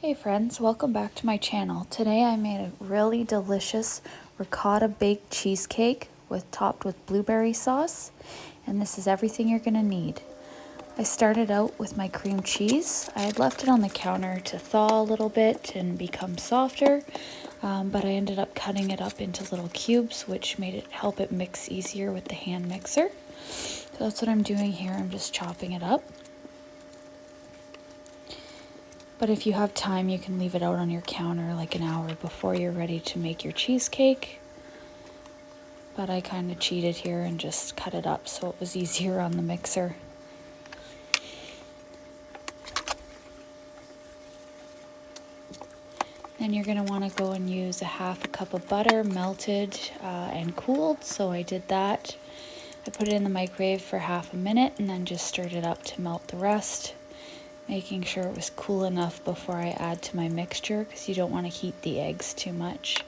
Hey friends, welcome back to my channel. Today I made a really delicious ricotta baked cheesecake topped with blueberry sauce, and this is everything you're going to need. I started out with my cream cheese. I had left it on the counter to thaw a little bit and become softer, but I ended up cutting it up into little cubes, which made it help it mix easier with the hand mixer. So that's what I'm doing here. I'm just chopping it up. But if you have time, you can leave it out on your counter like an hour before you're ready to make your cheesecake. But I kind of cheated here and just cut it up so it was easier on the mixer. Then you're going to want to go and use a half a cup of butter, melted and cooled. So I did that. I put it in the microwave for half a minute and then just stirred it up to melt the rest, making sure it was cool enough before I add to my mixture because you don't want to heat the eggs too much.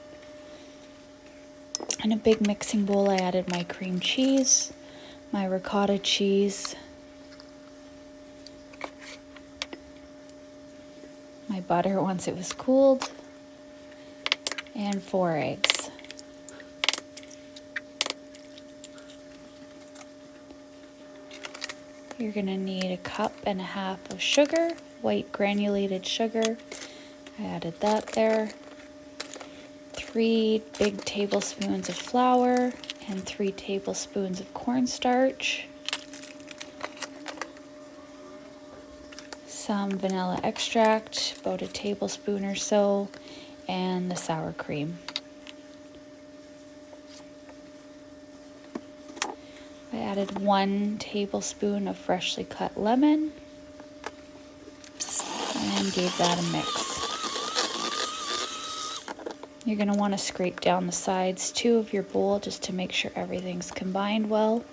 In a big mixing bowl, I added my cream cheese, my ricotta cheese, my butter once it was cooled, and 4 eggs. You're going to need a cup and a half of sugar, white granulated sugar. I added that there. 3 big tablespoons of flour and 3 tablespoons of cornstarch. Some vanilla extract, about a tablespoon or so, and the sour cream. I added 1 tablespoon of freshly cut lemon and gave that a mix. You're going to want to scrape down the sides too of your bowl just to make sure everything's combined well.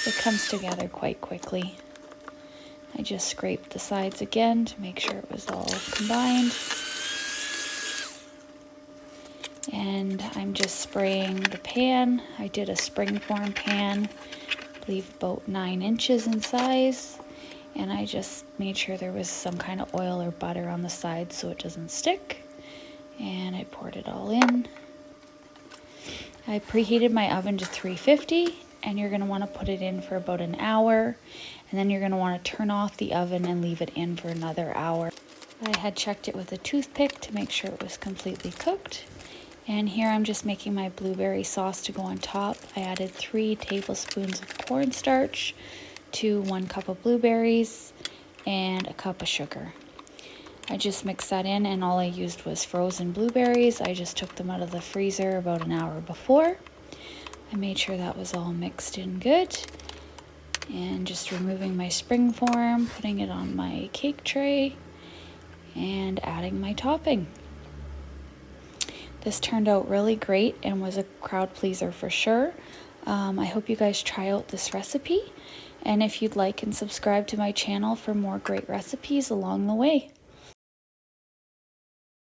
It comes together quite quickly. I just scraped the sides again to make sure it was all combined. And I'm just spraying the pan. I did a springform pan, I believe about 9 inches in size. And I just made sure there was some kind of oil or butter on the side so it doesn't stick. And I poured it all in. I preheated my oven to 350. And you're going to want to put it in for about an hour, and then you're going to want to turn off the oven and leave it in for another hour. I had checked it with a toothpick to make sure it was completely cooked, and here I'm just making my blueberry sauce to go on top. I added 3 tablespoons of cornstarch to 1 cup of blueberries and a cup of sugar. I just mixed that in, and all I used was frozen blueberries. I just took them out of the freezer about an hour before. I made sure that was all mixed in good, and just removing my springform, putting it on my cake tray, and adding my topping. This turned out really great and was a crowd pleaser for sure. I hope you guys try out this recipe, and if you'd like and subscribe to my channel for more great recipes along the way.